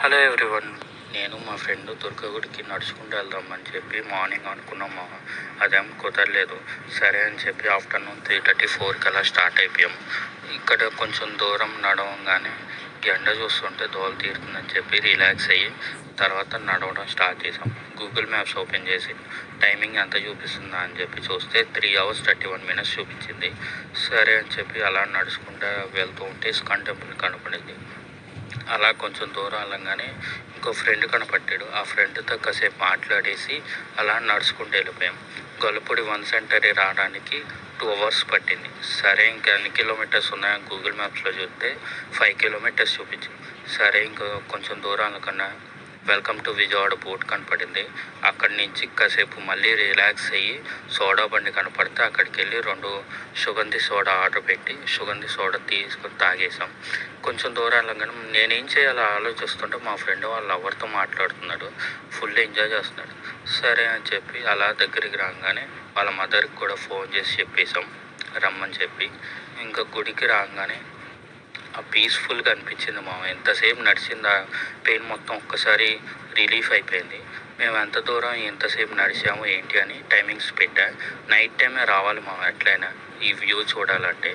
Hello everyone, నేను మా friend దుర్గగుడికి నడుచుకుంటూ వెళ్దామని చెప్పి మార్నింగ్ అనుకున్నాం. అదేం కుదరలేదు. సరే అని చెప్పి ఆఫ్టర్నూన్ 3:34కి అలా స్టార్ట్ అయిపోయాము. ఇక్కడ కొంచెం దూరం నడవంగానే ఎండ చూస్తుంటే దోలు తీరుతుందని చెప్పి రిలాక్స్ అయ్యి తర్వాత నడవడం స్టార్ట్ చేసాం. గూగుల్ మ్యాప్స్ ఓపెన్ చేసి టైమింగ్ ఎంత చూపిస్తుందా అని చెప్పి చూస్తే 3 hours 31 minutes చూపించింది. సరే అని చెప్పి అలా నడుచుకుంటూ వెళ్తూ ఉంటే ఇస్కాన్ టెంపుల్ కనపడింది. అలా కొంచెం దూరం వెళ్ళంగానే ఇంకో ఫ్రెండ్ కనపట్టాడు. ఆ ఫ్రెండ్తో కాసేపు మాట్లాడేసి అలా నడుచుకుంటూ వెళ్ళిపోయాం. గొల్లపూడి 1 సెంటరీ రావడానికి 2 hours పట్టింది. సరే ఇంకా ఎన్ని కిలోమీటర్స్ ఉన్నాయని గూగుల్ మ్యాప్స్లో చూస్తే 5 kilometers చూపించింది. సరే ఇంకా కొంచెం దూరాల కన్నా వెల్కమ్ టు విజయవాడ బోర్డు కనపడింది. అక్కడి నుంచి కాసేపు మళ్ళీ రిలాక్స్ అయ్యి సోడా బండి కనపడితే అక్కడికి వెళ్ళి 2 సుగంధి సోడా ఆర్డర్ పెట్టి సుగంధి సోడా తీసుకొని తాగేసాం. కొంచెం దూరాలు కానీ నేనేం చేయాలో ఆలోచిస్తుంటే మా ఫ్రెండ్ వాళ్ళ ఎవరితో మాట్లాడుతున్నాడు, ఫుల్ ఎంజాయ్ చేస్తున్నాడు. సరే అని చెప్పి అలా దగ్గరికి రాగానే వాళ్ళ మదర్కి కూడా ఫోన్ చేసి చెప్పేసాం రమ్మని చెప్పి. ఇంకా గుడికి రాగానే పీస్ఫుల్గా అనిపించింది. ఎంతసేపు నడిచింది ఆ పెయిన్ మొత్తం ఒక్కసారి రిలీఫ్ అయిపోయింది. మేము ఎంత దూరం ఎంతసేపు నడిచాము ఏంటి అని టైమింగ్స్ పెట్టా. నైట్ టైమే రావాలి ఎట్లయినా ఈ వ్యూ చూడాలంటే.